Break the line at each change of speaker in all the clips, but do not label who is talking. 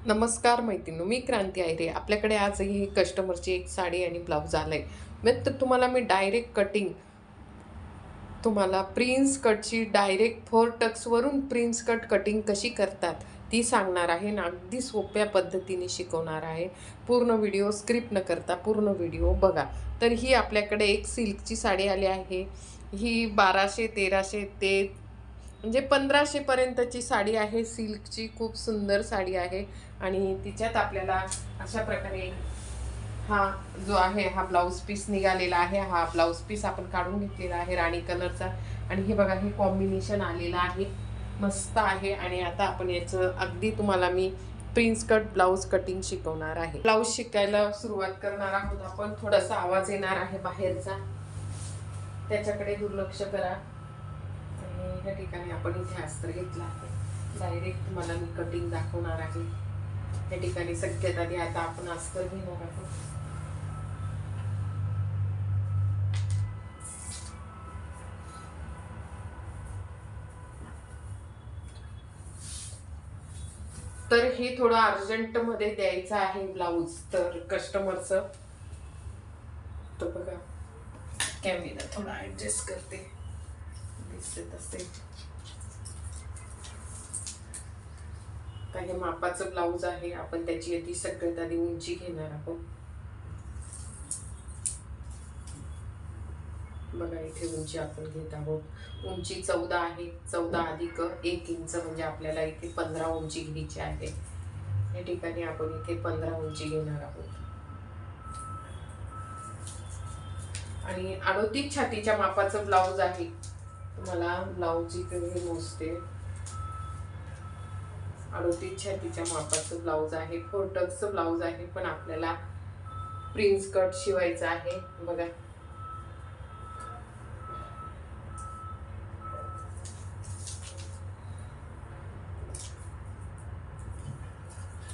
नमस्कार मैत्रिणी, मी क्रांती आहे. आपल्याकडे आजही कस्टमरची एक साडी आणि ब्लाऊज आलंय. तर तुम्हाला मी डायरेक्ट कटिंग, तुम्हाला प्रिन्स कटची डायरेक्ट 4 टक्सवरून प्रिन्स कट कटिंग कशी करतात ती सांगणार आहे आणि अगदी सोप्या पद्धतीने शिकवणार आहे. पूर्ण व्हिडिओ स्क्रिप्ट न करता पूर्ण व्हिडिओ बघा. तर ही आपल्याकडे एक सिल्कची साडी आली आहे. ही 1200-1300 ते म्हणजे 1500 पर्यंतची साडी आहे. सिल्कची खूप सुंदर साडी आहे आणि तिच्यात आपल्याला अशा प्रकारे हा जो आहे हा ब्लाऊज पीस निघालेला आहे. हा ब्लाऊज पीस आपण काढून घेतलेला आहे राणी कलरचा आणि हे बघा हे कॉम्बिनेशन आलेलं आहे, मस्त आहे. आणि आता आपण याचं अगदी तुम्हाला मी प्रिन्स कट ब्लाऊज कटिंग शिकवणार आहे. ब्लाऊज शिकायला सुरुवात करणार आहोत आपण. थोडासा आवाज येणार आहे बाहेरचा, त्याच्याकडे दुर्लक्ष करा. आणि ह्या ठिकाणी आपण इथे अस्तर घेतला आहे. डायरेक्ट तुम्हाला मी कटिंग दाखवणार आहे. या ठिकाणी सगळ्यात आधी आता आपण अस्तर घेणार आहोत. तर हे थोडं अर्जंट मध्ये द्यायचं आहे ब्लाऊज तर कस्टमरचं. तर बघा कॅमेरा थोडा ऍडजस्ट करते, दिसत असेल. काही मापाचं ब्लाऊज आहे. आपण त्याची आधी सगळ्यात आधी उंची घेणार आहोत. बघा इथे उंची आपण घेत आहोत. उंची 14 आहे. 14 अधिक 1 इंच म्हणजे आपल्याला इथे 15 उंची घ्यायची आहे. या ठिकाणी आपण इथे 15 उंची घेणार आहोत. आणि 38 छातीच्या मापाचं ब्लाऊज आहे. तुम्हाला ब्लाऊज इकडे मोजते. 38 छातीच्या मापाचं ब्लाऊज आहे. 4 टक्सचं ब्लाऊज आहे, पण आपल्याला प्रिन्स कट शिवायचं आहे. बघा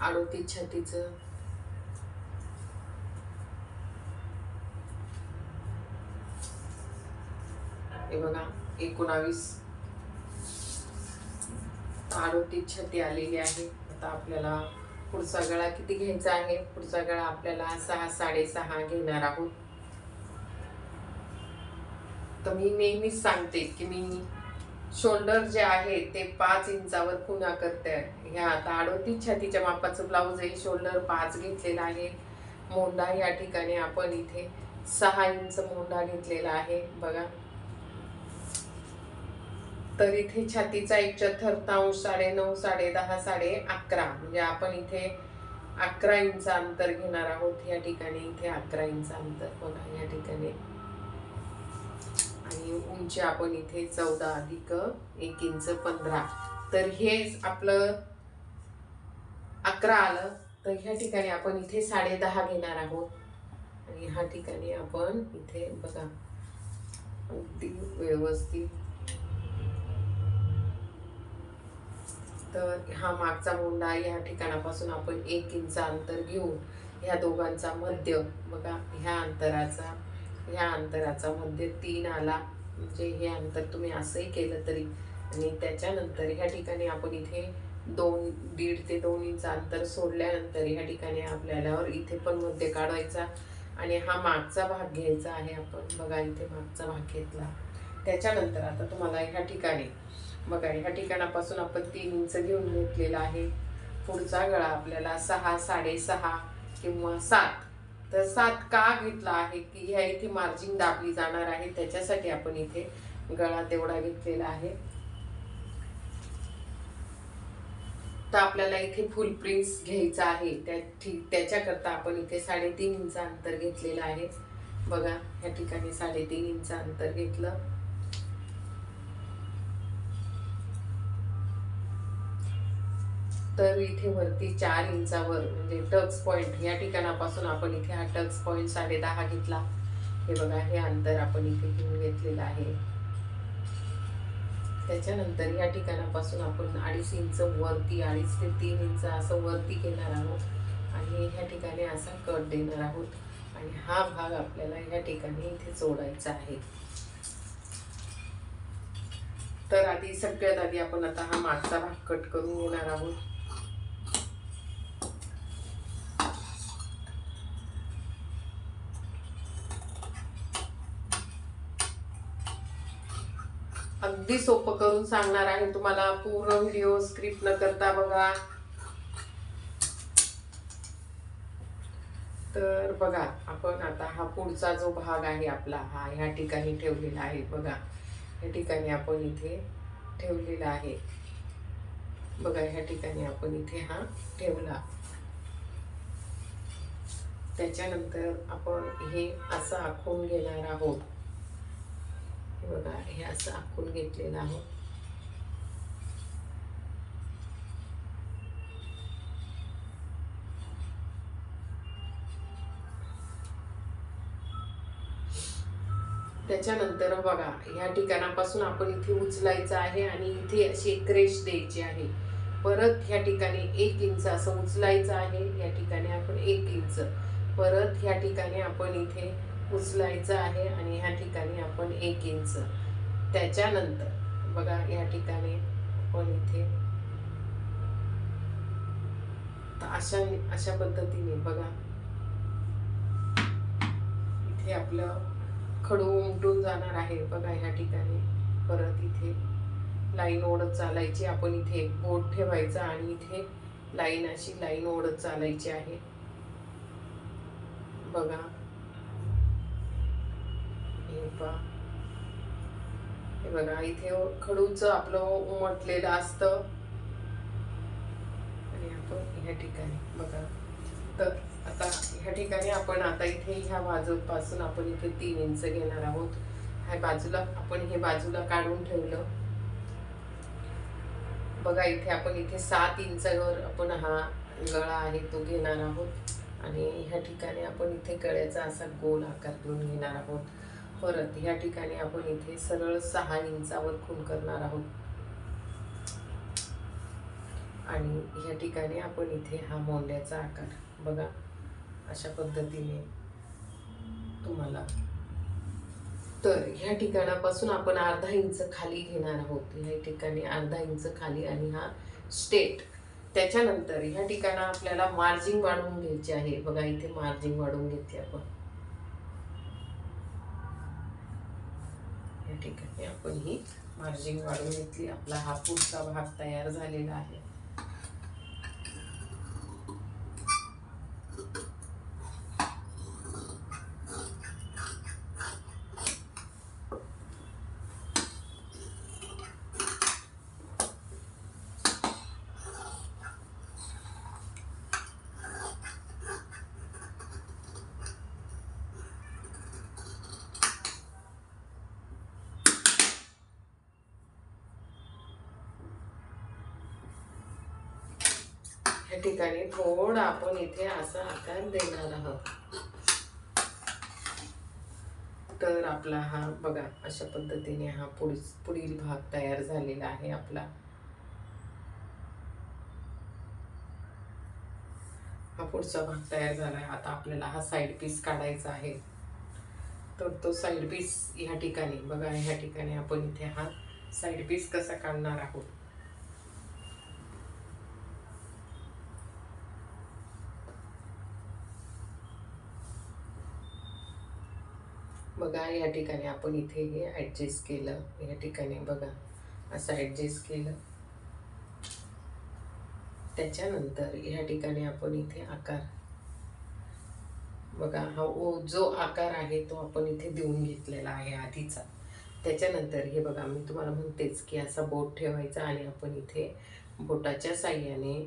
38 छातीचं हे बघा 19 38 छाती आलेली आहे. आता आपल्याला पुढचा गळा किती घ्यायचा आहे? पुढचा गळा आपल्याला 6-6.5 घेणार आहोत. तर मी नेहमीच सांगते की मी शोल्डर जे आहे ते 5 इंचावर खुणा करते. ह्या आता 38 छातीच्या मापाचं ब्लाऊज आहे. शोल्डर 5 घेतलेला आहे. मोंढा या ठिकाणी आपण इथे 6 इंच मोंढा घेतलेला आहे. बघा तर इथे छातीचा 1/4 9.5 10.5 11 म्हणजे आपण इथे 11 इंच अंतर घेणार आहोत. या ठिकाणी इथे 11 इंच अंतर बघा या ठिकाणी. आणि उंची आपण इथे 14 अधिक 1 इंच 15. तर हे आपलं 11 आलं. तर ह्या ठिकाणी आपण इथे 10.5 घेणार आहोत. आणि ह्या ठिकाणी आपण इथे बघा अगदी व्यवस्थित. तर हा मागचा मोंढा या ठिकाणापासून आपण 1 इंच अंतर घेऊन ह्या दोघांचा मध्य बघा ह्या अंतराचा मध्य 3 आला. म्हणजे हे अंतर तुम्ही असंही केलं तरी. आणि त्याच्यानंतर ह्या ठिकाणी आपण इथे 1.5 ते 2 इंच अंतर सोडल्यानंतर ह्या ठिकाणी आपल्याला इथे पण मध्य काढायचा आणि हा मागचा भाग घ्यायचा आहे. आपण बघा इथे मागचा भाग घेतला. त्याच्यानंतर आता तुम्हाला ह्या ठिकाणी बघा ह्या ठिकाणापासून आपण 3 इंच घेऊन घेतलेला आहे. पुढचा गळा आपल्याला 6-6.5 किंवा 7. तर 7 का घेतला आहे की ह्या इथे मार्जिन दाबली जाणार आहे, त्याच्यासाठी आपण इथे गळा तेवढा घेतलेला आहे. तर आपल्याला इथे फुल प्रिन्स घ्यायचा आहे. त्याच्याकरता आपण इथे 3.5 इंच अंतर घेतलेलं आहे. बघा ह्या ठिकाणी 3.5 इंच अंतर घेतलं. तर इथे वरती 4 इंचावर म्हणजे टक्स पॉइंट या ठिकाणापासून आपण इथे हा टक्स पॉइंट 10.5 घेतला. हे बघा हे अंतर आपण इथे घेऊन घेतलेलं आहे. त्याच्यानंतर या ठिकाणापासून आपण 2.5 इंच वरती 2.5 ते 3 इंच असं वरती घेणार आहोत आणि ह्या ठिकाणी असा कट देणार आहोत आणि हा भाग आपल्याला ह्या ठिकाणी इथे जोडायचा आहे. तर आधी सगळ्यात आधी आपण आता हा मागचा भाग कट करून घेणार आहोत. अगदी सोपं करून सांगणार आहे तुम्हाला. पूर्ण व्हिडिओ स्क्रिप्ट न करता बघा. तर बघा, आपण आता हा पुढचा जो भाग आहे आपला, हा ह्या ठिकाणी ठेवलेला आहे बघा. या ठिकाणी आपण इथे ठेवलेला आहे बघा. ह्या ठिकाणी आपण इथे हा ठेवला. त्याच्यानंतर आपण हे असं आखून घेणार आहोत. हे बघा, हे असं आखून घेतलेलं आहे. त्याच्यानंतर बघा, ह्या ठिकाणापासून आपण इथे उचलायचं आहे आणि इथे अशी एक रेष द्यायची आहे. परत ह्या ठिकाणी 1 इंच असं उचलायचं आहे. या ठिकाणी आपण 1 इंच, परत ह्या ठिकाणी आपण इथे उचलायचं आहे आणि ह्या ठिकाणी आपण 1 इंच. त्याच्यानंतर बघा, या ठिकाणी आपण इथे अशा अशा पद्धतीने बघा, इथे आपलं खडू उमटून जाणार आहे बघा. ह्या ठिकाणी परत इथे लाईन ओढत चालायची. आपण इथे बोट ठेवायचा आणि इथे लाईन, अशी लाईन ओढत चालायची आहे बघा. हे बघा, इथे खडूचं आपलं उमटलेलं असतं आणि आपण ह्या ठिकाणी बघा. तर आता ह्या ठिकाणी आपण आता इथे ह्या बाजूपासून आपण इथे 3 इंच घेणार आहोत. ह्या बाजूला आपण हे बाजूला काढून ठेवलं बघा. इथे आपण इथे 7 इंचावर आपण हा गळा आहे तो घेणार आहोत आणि ह्या ठिकाणी आपण इथे गळ्याचा असा गोल आकार देऊन घेणार आहोत. परत ह्या ठिकाणी आपण इथे सरळ 6 इंचावर खूण करणार आहोत आणि ह्या ठिकाणी आपण इथे हा मोंड्याचा आकार बघा. अशा पद्धतीने तुम्हाला, तर ह्या ठिकाणापासून आपण अर्धा इंच खाली घेणार आहोत. ह्या ठिकाणी अर्धा इंच खाली आणि हा स्टेट. त्याच्यानंतर ह्या ठिकाणी आपल्याला मार्जिन वाढवून घ्यायची आहे बघा. इथे मार्जिन वाढवून घेते आपण. या ठिकाणी आपण ही मार्जिन वाढवून घेतली. आपला हा पुढचा भाग तयार झालेला आहे. या ठिकाणी थोडा आपण इथे असा आकार देणार आहोत. तर आपला हा बघा, अशा पद्धतीने हा पुढील भाग तयार झालेला आहे आपला. हा पुढचा भाग तयार झाला आहे. आता आपल्याला हा साईड पीस काढायचा आहे. तर तो साईड पीस ह्या ठिकाणी बघा. ह्या ठिकाणी आपण इथे हा साईड पीस कसा काढणार आहोत बघा. या ठिकाणी आपण इथे हे ॲडजस्ट केलं. या ठिकाणी बघा, असं ॲडजस्ट केलं. त्याच्यानंतर ह्या ठिकाणी आपण इथे आकार बघा, हा जो आकार आहे तो आपण इथे देऊन घेतलेला आहे आधीचा. त्याच्यानंतर हे बघा, मी तुम्हाला म्हणतेच की असा बोट ठेवायचा आणि आपण इथे बोटाच्या साह्याने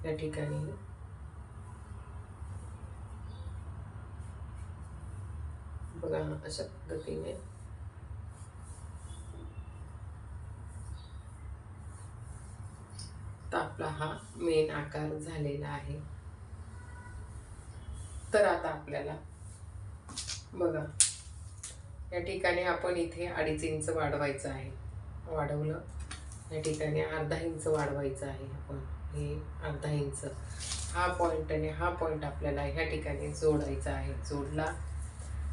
या ठिकाणी बघा, अशा पद्धतीने तर आपला हा मेन आकार झालेला आहे. तर आता आपल्याला बघा, या ठिकाणी आपण इथे 2.5 इंच वाढवायचं आहे. वाढवलं. या ठिकाणी अर्धा इंच वाढवायचं आहे. आपण हे अर्धा इंच, हा पॉईंट आणि हा पॉईंट आपल्याला ह्या ठिकाणी जोडायचा आहे. जोडला.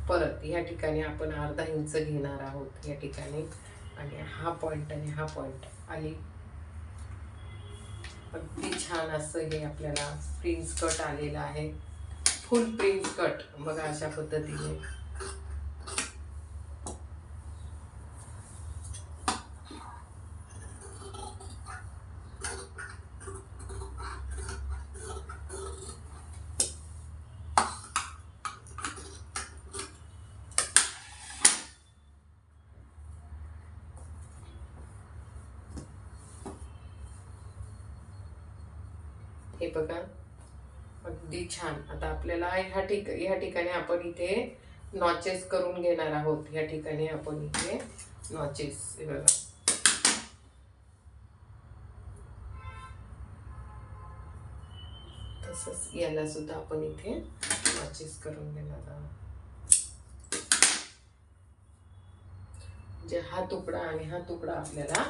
परत ह्या ठिकाणी आपण अर्धा इंच घेणार आहोत या ठिकाणी आणि हा पॉईंट आणि हा पॉईंट आली. अगदी छान असं हे आपल्याला प्रिन्स कट आलेलं आहे, फुल प्रिन्स कट बघा अशा पद्धतीने. हे बघा अगदी छान. आता आपल्याला ह्या ठिकाणी आपण इथे नॉचेस करून घेणार आहोत. ह्या ठिकाणी आपण इथे नॉचेस हे बघा तसंच याला सुद्धा आपण इथे नॉचेस करून घेणार आहोत. म्हणजे हा तुकडा आणि हा तुकडा आपल्याला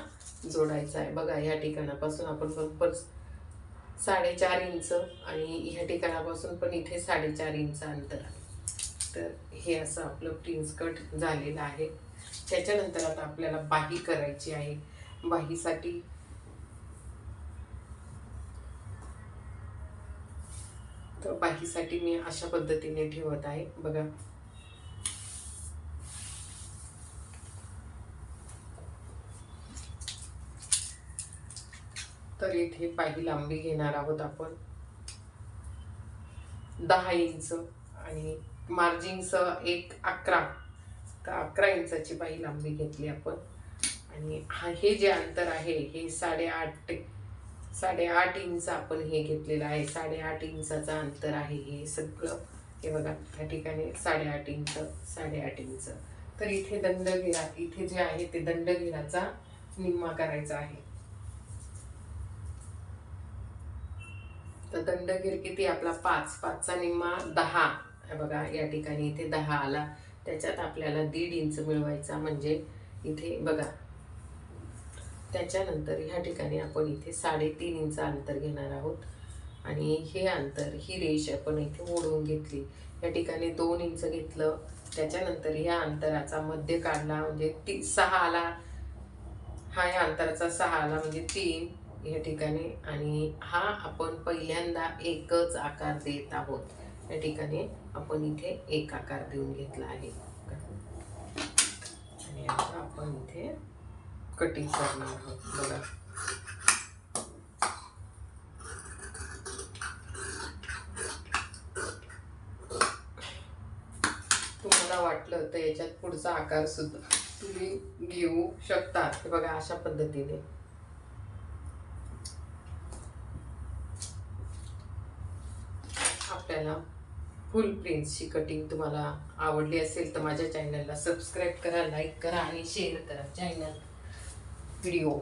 जोडायचा आहे. बघा या ठिकाणापासून आपण बरोबर 4.5 इंच आणि ह्या ठिकाणापासून पण इथे 4.5 इंच अंतर आहे. तर हे असं आपलं प्रिन्स कट झालेलं आहे. त्याच्यानंतर आता आपल्याला बाही करायची आहे. बाहीसाठी मी अशा पद्धतीने ठेवत आहे बघा. तर इथे बाही लांबी घेणार आहोत आपण 10 इंच आणि मार्जिनचं 11 इंचाची बाही लांबी घेतली आपण. आणि हे जे अंतर आहे हे 8.5 इंच आपण हे घेतलेलं आहे. 8.5 इंचाचं अंतर आहे हे सगळं. हे बघा त्या ठिकाणी 8.5 इंच. तर इथे दंडघेरा इथे जे आहे ते दंडघेराचा निम्मा करायचा आहे. तर दंडगीर किती आपला 5चा निम्मा 10. बघा या ठिकाणी इथे 10 आला. त्याच्यात आपल्याला 1.5 इंच मिळवायचा म्हणजे इथे बघा. त्याच्यानंतर ह्या ठिकाणी आपण इथे 3.5 इंच अंतर घेणार आहोत आणि हे अंतर ही रेष आपण इथे ओढून घेतली. या ठिकाणी 2 इंच घेतलं. त्याच्यानंतर या अंतराचा मध्य काढला म्हणजे 6 आला. हा या अंतराचा 6 आला म्हणजे 3 या ठिकाणी. आणि हा आपण पहिल्यांदा एकच आकार देत आहोत. या ठिकाणी आपण इथे एक आकार देऊन घेतला आहे आणि आता आपण इथे कटिंग करणार आहोत बघा. तुम्हाला वाटलं तर याच्यात पुढचा आकार सुद्धा तुम्ही घेऊ शकता. हे बघा अशा पद्धतीने आपल्याला फुल प्रिन्सची कटिंग तुम्हाला आवडली असेल तर माझ्या चॅनलला सबस्क्राईब करा, लाईक करा आणि शेअर करा चॅनल व्हिडिओ.